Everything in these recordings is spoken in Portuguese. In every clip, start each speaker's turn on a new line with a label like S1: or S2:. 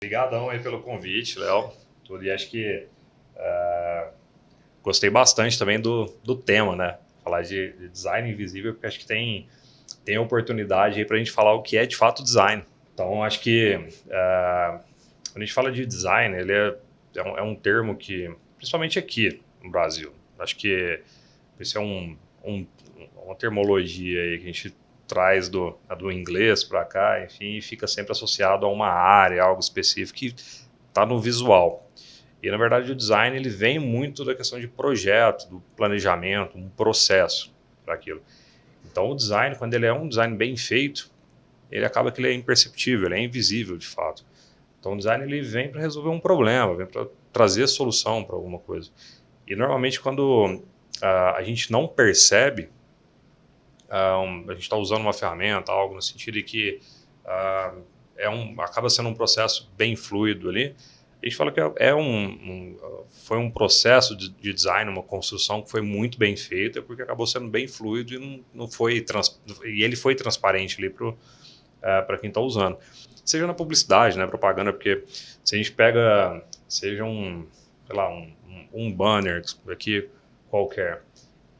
S1: Obrigadão aí pelo convite, Léo. Tudo. E acho que gostei bastante também do tema, né? Falar de design invisível, porque acho que tem oportunidade aí para a gente falar o que é de fato design. Então, acho que quando a gente fala de design, ele é um termo que, principalmente aqui no Brasil, acho que isso é uma termologia aí que a gente traz do inglês para cá, enfim, e fica sempre associado a uma área, algo específico que está no visual. E, na verdade, o design ele vem muito da questão de projeto, do planejamento, um processo para aquilo. Então, o design, quando ele é um design bem feito, ele acaba que ele é imperceptível, ele é invisível, de fato. Então, o design ele vem para resolver um problema, vem para trazer solução para alguma coisa. E, normalmente, quando a gente não percebe, a gente está usando uma ferramenta, algo no sentido de que acaba sendo um processo bem fluido ali. A gente fala que foi um processo de design, uma construção que foi muito bem feita, porque acabou sendo bem fluido e não foi e ele foi transparente ali para quem está usando. Seja na publicidade, né, propaganda, porque se a gente pega, seja sei lá, um banner aqui qualquer,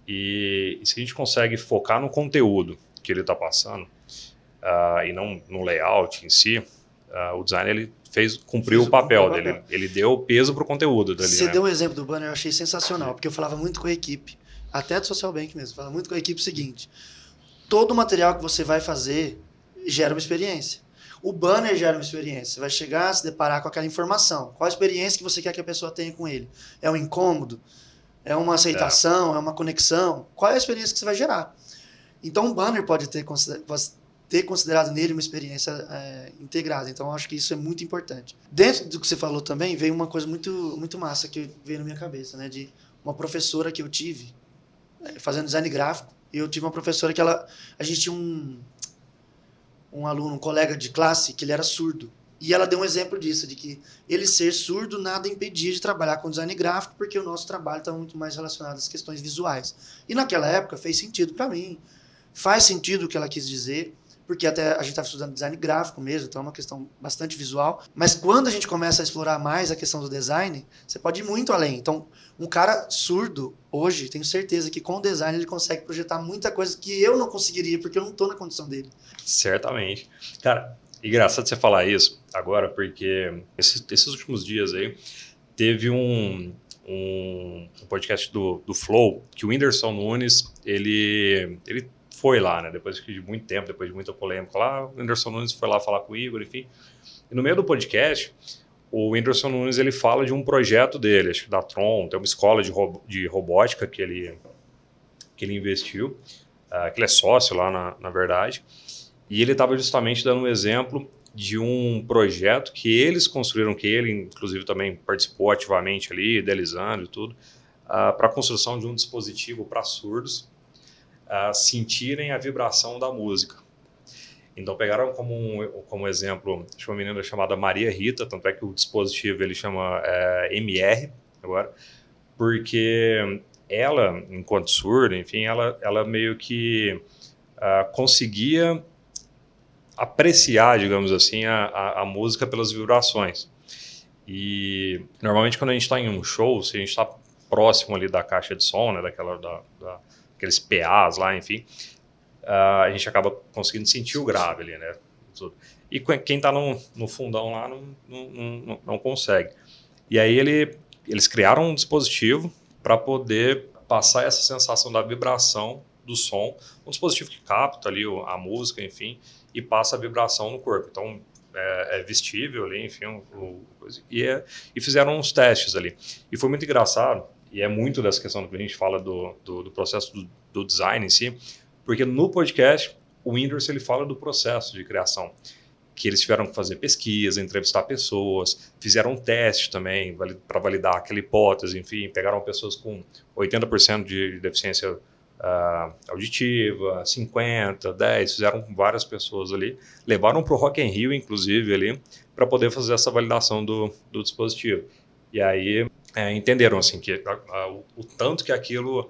S1: e se a gente consegue focar no conteúdo que ele está passando, e não no layout em si, o design ele cumpriu o papel dele. Ele deu peso para o conteúdo dali.
S2: Você
S1: né?
S2: deu um exemplo do banner, eu achei sensacional, porque eu falava muito com a equipe, até do Social Bank mesmo, falava muito com a equipe o seguinte: todo material que você vai fazer gera uma experiência. O banner gera uma experiência. Você vai chegar, se deparar com aquela informação. Qual a experiência que você quer que a pessoa tenha com ele? É um incômodo? É uma aceitação? É uma conexão? Qual é a experiência que você vai gerar? Então, o banner pode ter considerado nele uma experiência integrada. Então, eu acho que isso é muito importante. Dentro do que você falou também, veio uma coisa muito, muito massa que veio na minha cabeça, né? De uma professora que eu tive, fazendo design gráfico, e eu tive uma professora que a gente tinha um aluno, um colega de classe, que ele era surdo. E ela deu um exemplo disso, de que ele ser surdo nada impedia de trabalhar com design gráfico, porque o nosso trabalho está muito mais relacionado às questões visuais. E naquela época fez sentido para mim. Faz sentido o que ela quis dizer, porque até a gente estava estudando design gráfico mesmo, então é uma questão bastante visual. Mas quando a gente começa a explorar mais a questão do design, você pode ir muito além. Então, um cara surdo, hoje, tenho certeza que com o design ele consegue projetar muita coisa que eu não conseguiria, porque eu não estou na condição dele.
S1: Certamente. Cara, engraçado você falar isso agora, porque esses últimos dias aí, teve um podcast do Flow, que o Whindersson Nunes, ele foi lá, né? Depois de muito tempo, depois de muita polêmica lá, o Whindersson Nunes foi lá falar com o Igor, enfim. E no meio do podcast, o Whindersson Nunes ele fala de um projeto dele, acho que da Tron, tem uma escola de robótica que ele investiu, que ele é sócio lá, na verdade. E ele estava justamente dando um exemplo de um projeto que eles construíram, que ele, inclusive, também participou ativamente ali, idealizando e tudo, para a construção de um dispositivo para surdos sentirem a vibração da música. Então pegaram como exemplo, acho que uma menina chamada Maria Rita, tanto é que o dispositivo ele chama MR agora, porque ela, enquanto surda, enfim, ela meio que conseguia apreciar, digamos assim, a música pelas vibrações. E normalmente quando a gente está em um show, se a gente está próximo ali da caixa de som, né, aqueles PAs lá, enfim, a gente acaba conseguindo sentir o grave ali, né? E quem está no fundão lá não consegue. E aí eles criaram um dispositivo para poder passar essa sensação da vibração do som, um dispositivo que capta ali a música, enfim, e passa a vibração no corpo. Então, é vestível ali, enfim, e fizeram uns testes ali. E foi muito engraçado, e é muito dessa questão que a gente fala do processo do design em si, porque no podcast, o Whindersson ele fala do processo de criação, que eles tiveram que fazer pesquisa, entrevistar pessoas, fizeram um teste também para validar aquela hipótese, enfim, pegaram pessoas com 80% de deficiência auditiva, 50, 10, fizeram com várias pessoas ali, levaram para o Rock in Rio, inclusive, ali, para poder fazer essa validação do dispositivo. E aí entenderam assim, que o tanto que aquilo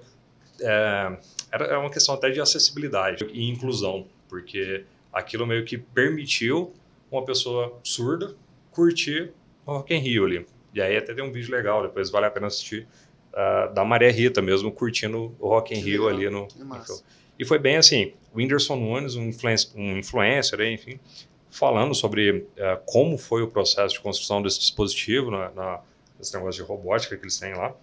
S1: era uma questão até de acessibilidade e inclusão, porque aquilo meio que permitiu uma pessoa surda curtir o Rock in Rio ali. E aí até tem um vídeo legal, depois vale a pena assistir, da Maria Rita mesmo, curtindo o Rock in Rio ali no show. E foi bem assim, o Whindersson Nunes, um influencer, enfim, falando sobre como foi o processo de construção desse dispositivo, nesse negócio de robótica que eles têm lá,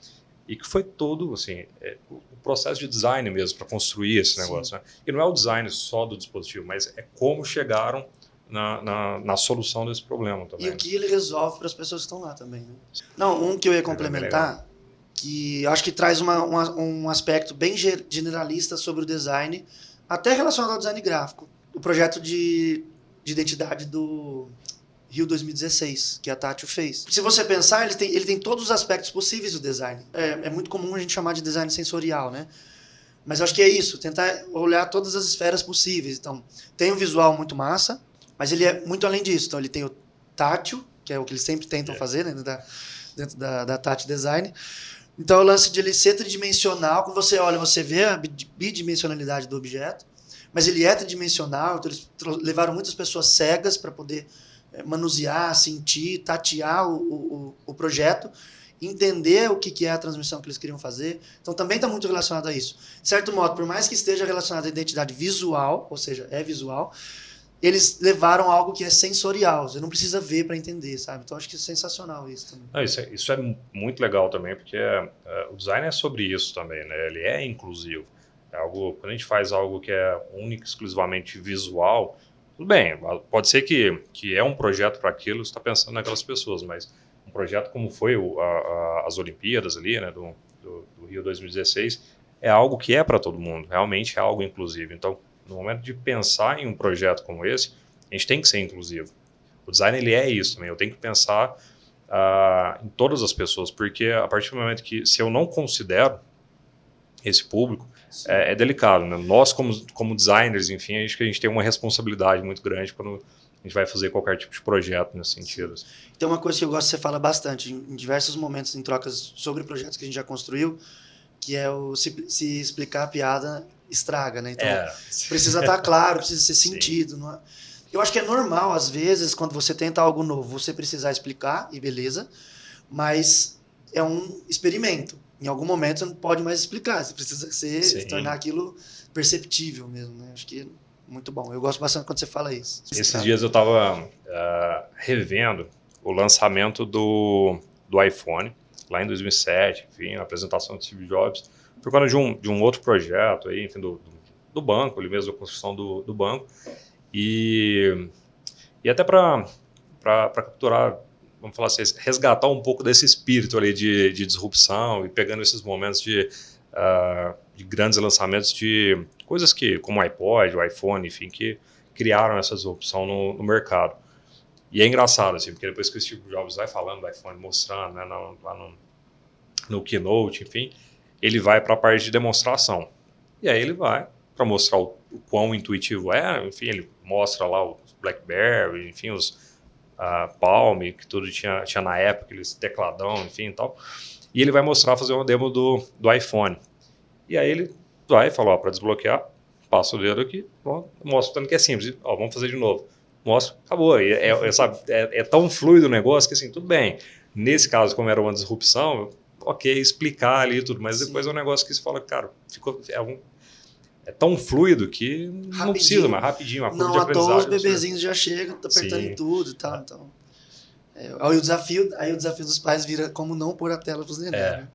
S1: e que foi todo, assim, o processo de design mesmo para construir esse negócio. Né? E não é o design só do dispositivo, mas é como chegaram na solução desse problema também.
S2: E o que ele resolve para as pessoas que estão lá também. Né? Não, um que eu ia complementar, que acho que traz um aspecto bem generalista sobre o design, até relacionado ao design gráfico. O projeto de identidade do Rio 2016, que a Tátil fez. Se você pensar, ele tem todos os aspectos possíveis do design. É muito comum a gente chamar de design sensorial, né? Mas eu acho que é isso, tentar olhar todas as esferas possíveis. Então, tem um visual muito massa, mas ele é muito além disso. Então, ele tem o tátil, que é o que eles sempre tentam fazer, né, dentro da Tátil Design. Então, o lance de ele ser tridimensional, quando você olha, você vê a bidimensionalidade do objeto, mas ele é tridimensional, então eles levaram muitas pessoas cegas para poder manusear, sentir, tatear o projeto, entender o que é a transmissão que eles queriam fazer. Então, também está muito relacionado a isso. De certo modo, por mais que esteja relacionado à identidade visual, ou seja, é visual, eles levaram algo que é sensorial. Você não precisa ver para entender, sabe? Então, acho que é sensacional isso também.
S1: Não, isso é muito legal também, porque o design é sobre isso também, né? Ele é inclusivo. Quando a gente faz algo que é único, exclusivamente visual, tudo bem, pode ser que é um projeto para aquilo, você está pensando naquelas pessoas, mas um projeto como foi as Olimpíadas ali, né, do Rio 2016, é algo que é para todo mundo, realmente é algo inclusivo. Então, no momento de pensar em um projeto como esse, a gente tem que ser inclusivo. O design, ele é isso também, eu tenho que pensar em todas as pessoas, porque a partir do momento que, se eu não considero esse público, é delicado, né? Nós, como designers, enfim, acho que a gente tem uma responsabilidade muito grande quando a gente vai fazer qualquer tipo de projeto nesse sentido.
S2: Tem uma coisa que eu gosto que você fala bastante, em diversos momentos, em trocas sobre projetos que a gente já construiu, que é se explicar a piada, estraga, né? Então, precisa estar claro, precisa ser sentido. Não é? Eu acho que é normal, às vezes, quando você tenta algo novo, você precisar explicar, e beleza, mas é um experimento. Em algum momento você não pode mais explicar, você precisa se tornar aquilo perceptível mesmo, né? Acho que é muito bom. Eu gosto bastante quando você fala isso.
S1: Esses dias eu estava revendo o lançamento do iPhone, lá em 2007, enfim, a apresentação do Steve Jobs, por conta de um outro projeto, aí, enfim, do banco, ali mesmo, da construção do banco, e até para capturar, vamos falar assim, resgatar um pouco desse espírito ali de disrupção e pegando esses momentos de grandes lançamentos de coisas como o iPod, o iPhone, enfim, que criaram essa disrupção no mercado. E é engraçado, assim, porque depois que o Steve Jobs vai falando do iPhone, mostrando, né, lá no Keynote, enfim, ele vai para a parte de demonstração. E aí ele vai para mostrar o quão intuitivo é, enfim, ele mostra lá o BlackBerry, enfim, os Palm, que tudo tinha na época, aqueles tecladão, enfim e tal. E ele vai mostrar, fazer uma demo do iPhone. E aí ele vai e fala, para desbloquear, passa o dedo aqui, mostra tanto que é simples. Vamos fazer de novo. Mostra, acabou. É tão fluido o negócio que, assim, tudo bem. Nesse caso, como era uma disrupção, ok, explicar ali tudo, mas depois é um negócio que se fala, cara, é tão fluido que não precisa mais, rapidinho, uma curva de aprendizagem.
S2: Não, à toa os bebezinhos já chegam, tá apertando em tudo e tal, então... Aí o desafio dos pais vira como não pôr a tela para os neném.